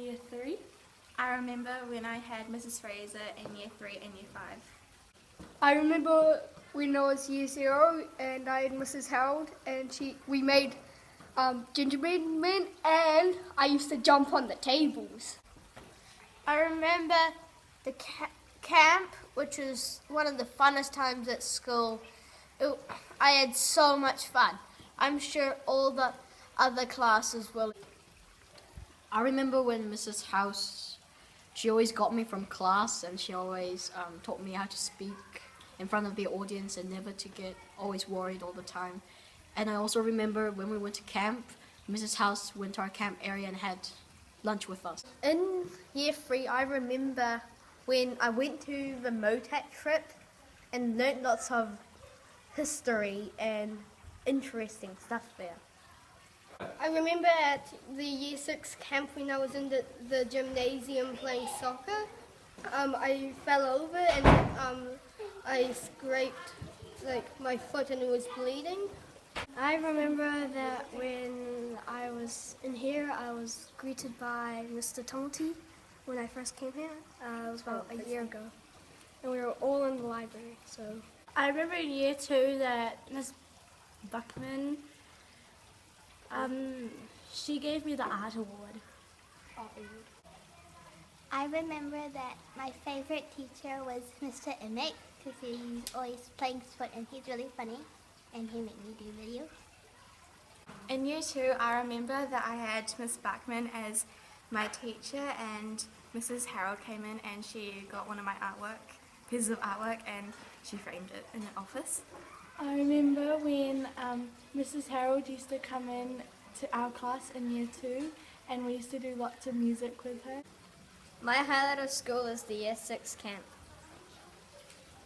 Year 3. I remember when I had Mrs. Fraser in Year 3 and Year 5. I remember when I was Year 0 and I had Mrs. Harold and we made gingerbread men and I used to jump on the tables. I remember the camp, which was one of the funnest times at school. I had so much fun. I'm sure all the other classes will. I remember when Mrs. House, she always got me from class and she always taught me how to speak in front of the audience and never to get always worried all the time. And I also remember when we went to camp, Mrs. House went to our camp area and had lunch with us. In Year 3, I remember when I went to the MOTAC trip and learnt lots of history and interesting stuff there. I remember at the Year 6 camp when I was in the gymnasium playing soccer, I fell over and I scraped my foot and it was bleeding. I remember that when I was in here, I was greeted by Mr. Tonti when I first came here. It was about a year ago. And we were all in the library, so. I remember in Year 2 that Miss Buckman, she gave me the art award. I remember that my favorite teacher was Mr. Emmett because he's always playing sport and he's really funny and he made me do videos. In Year 2, I remember that I had Miss Buckman as my teacher and Mrs. Harold came in and she got one of my pieces of artwork and she framed it in the office. I remember when Mrs. Harold used to come in to our class in Year 2 and we used to do lots of music with her. My highlight of school is the Year 6 camp.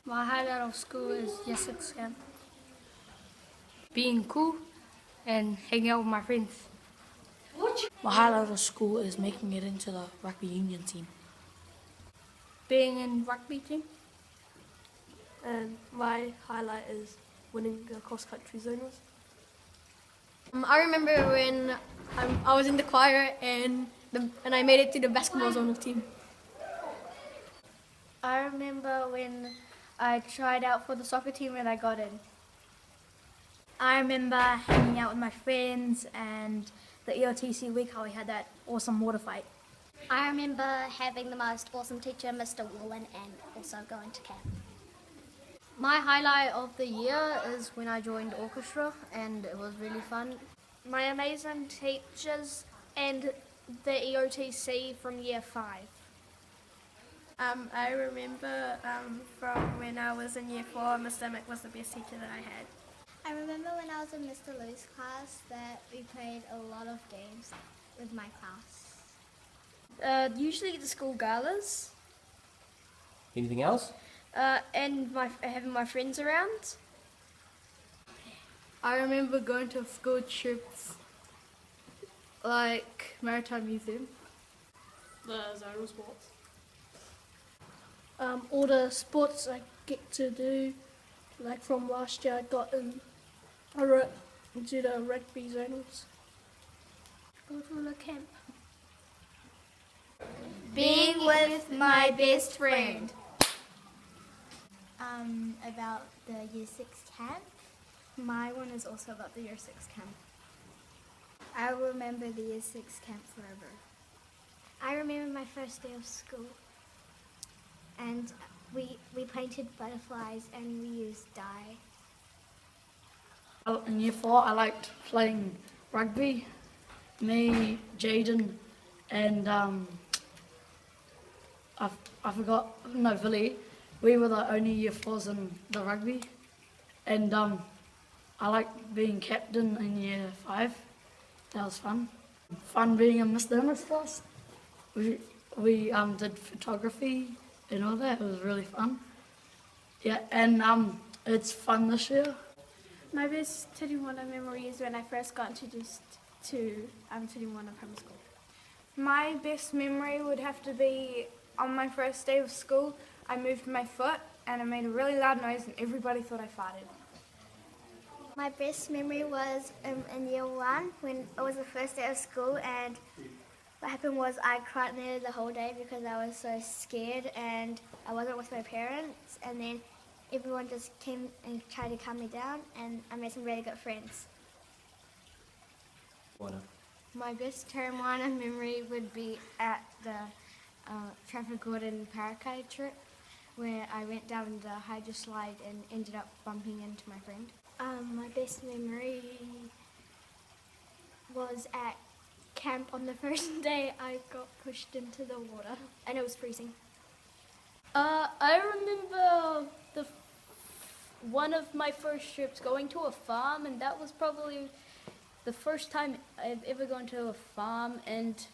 My highlight of school is Year 6 camp. Being cool and hanging out with my friends. My highlight of school is making it into the rugby union team. Being in rugby team. And my highlight is winning the cross-country zonals. I remember when I was in the choir and I made it to the basketball zonal team. I remember when I tried out for the soccer team and I got in. I remember hanging out with my friends and the ELTC week, how we had that awesome water fight. I remember having the most awesome teacher, Mr. Wallen, and also going to camp. My highlight of the year is when I joined orchestra and it was really fun. My amazing teachers and the EOTC from Year 5. I remember from when I was in Year 4, Mr. Mick was the best teacher that I had. I remember when I was in Mr. Lou's class that we played a lot of games with my class. Usually the school galas. Anything else? And having my friends around. I remember going to school trips like Maritime Museum. The zonal sports. All the sports I get to do, like from last year I wrote into the rugby zonals. Go to the camp. Being with my best friend. About the Year 6 camp. My one is also about the Year 6 camp. I remember the Year 6 camp forever. I remember my first day of school. And we painted butterflies and we used dye. In Year 4, I liked playing rugby. Me, Jaden, and Billy. We were the only Year 4s in the rugby. And I liked being captain in Year 5. That was fun. Fun being in Mr. Emma's class. We did photography and all that. It was really fun. Yeah, and it's fun this year. My best Tirimoana memory is when I first got introduced to Tirimoana Primary School. My best memory would have to be on my first day of school. I moved my foot and I made a really loud noise and everybody thought I farted. My best memory was in Year 1 when it was the first day of school and What happened was I cried nearly the whole day because I was so scared and I wasn't with my parents, and then everyone just came and tried to calm me down, and I made some really good friends. My best Tirimoana memory would be at the Traffic Gordon Parakai trip, where I went down the hydro slide and ended up bumping into my friend. My best memory was at camp on the first day. I got pushed into the water and it was freezing. I remember one of my first trips going to a farm, and that was probably the first time I've ever gone to a farm, and it's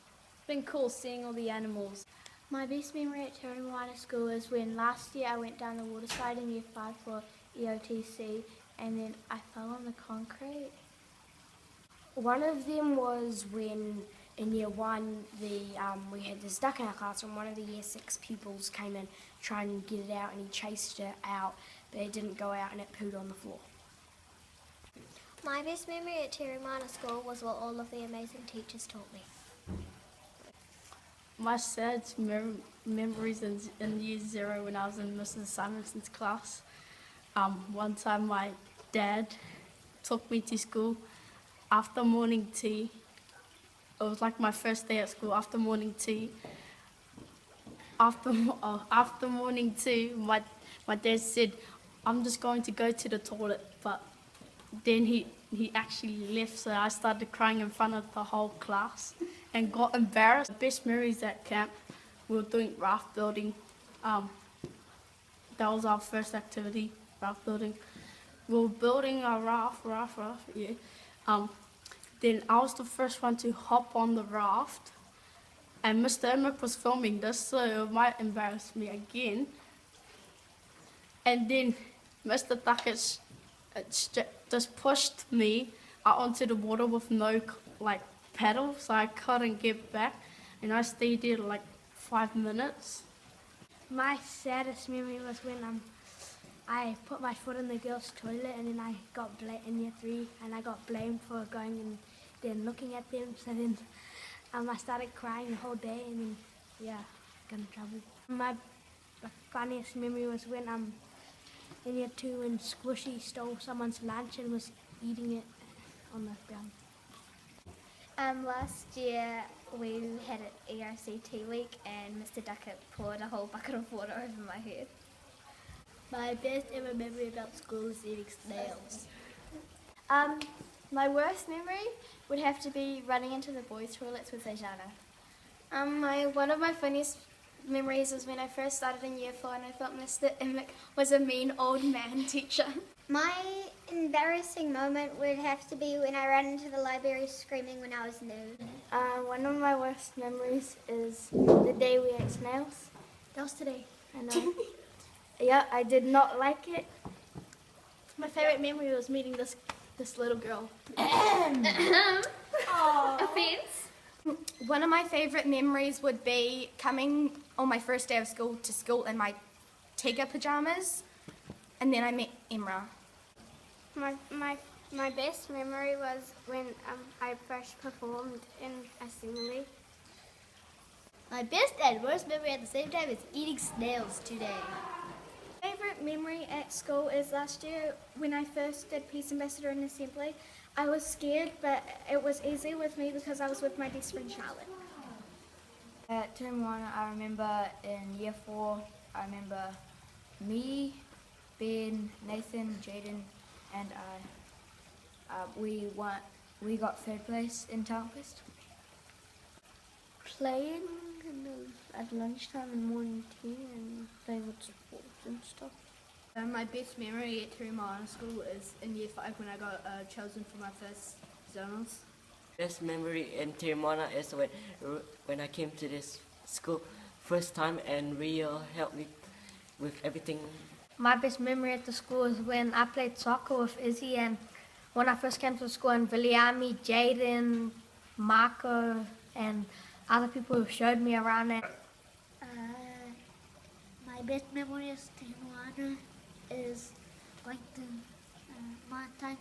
been cool seeing all the animals. My best memory at Tirimoana School is when last year I went down the water slide in year 5 for EOTC, and then I fell on the concrete. One of them was when in year 1 we had this duck in our class, and one of the year 6 pupils came in trying to get it out, and he chased it out, but it didn't go out and it pooed on the floor. My best memory at Tirimoana School was what all of the amazing teachers taught me. My sad memories in year 0 when I was in Mrs. Simonson's class. One time my dad took me to school after morning tea. It was like my first day at school after morning tea. After morning tea, my dad said, "I'm just going to go to the toilet," but then he actually left, so I started crying in front of the whole class and got embarrassed. The best memories at camp, we were doing raft building. That was our first activity, raft building. We were building a raft, yeah. Then I was the first one to hop on the raft, and Mr. Emmerich was filming this, so it might embarrass me again. And then Mr. Tuckett just pushed me out onto the water with no paddle, so I couldn't get back, and I stayed there like 5 minutes. My saddest memory was when I put my foot in the girls' toilet, and then I got in year 3, and I got blamed for going and then looking at them. So then I started crying the whole day, and then got in trouble. My funniest memory was when in year 2 when Squishy stole someone's lunch and was eating it on the ground. Last year we had an ERCT week and Mr. Duckett poured a whole bucket of water over my head. My best ever memory about school is eating snails. My worst memory would have to be running into the boys' toilets with Zajana. One of my funniest memories was when I first started in year 4 and I thought Mr. Emmerich was a mean old man teacher. My embarrassing moment would have to be when I ran into the library screaming when I was new. One of my worst memories is the day we ate snails. That was today. I know. Yeah, I did not like it. My favorite memory was meeting this little girl. Offense. One of my favourite memories would be coming on my first day of school to school in my Tiga pyjamas, and then I met Emra. My best memory was when I first performed in assembly. My best and worst memory at the same time is eating snails today. Favorite memory at school is last year when I first did Peace Ambassador in assembly. I was scared, but it was easy with me because I was with my best friend Charlotte. At Tirimoana, I remember in year 4, I remember me, Ben, Nathan, Jaden, and I. We got 3rd place in Talent Fest. Playing at lunchtime and morning tea and playing with sports and stuff. My best memory at Tirimoana School is in year 5 when I got chosen for my first zonals. Best memory in Tirimoana is when I came to this school first time and Rio helped me with everything. My best memory at the school is when I played soccer with Izzy, and when I first came to school, and Viliami, Jaden, Marco, and other people who showed me around it. My best memory of Tirimoana is going to Maritime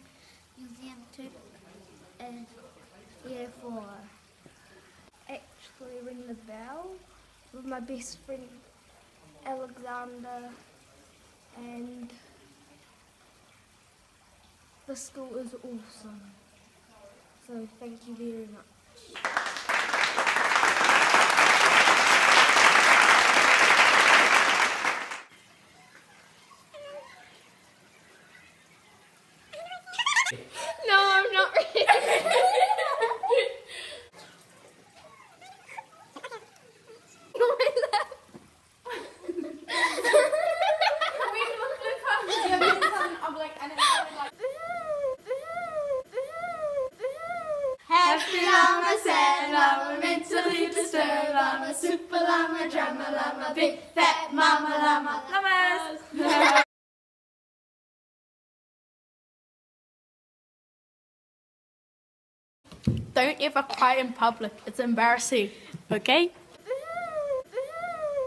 Museum trip in year 4. At actually ring the bell with my best friend Alexander, and the school is awesome. So thank you very much. No, I'm not ready. Happy llama, sad llama, mentally disturbed llama, super llama, drama llama, big fat mama llama, llamas. Don't ever cry in public. It's embarrassing. Okay?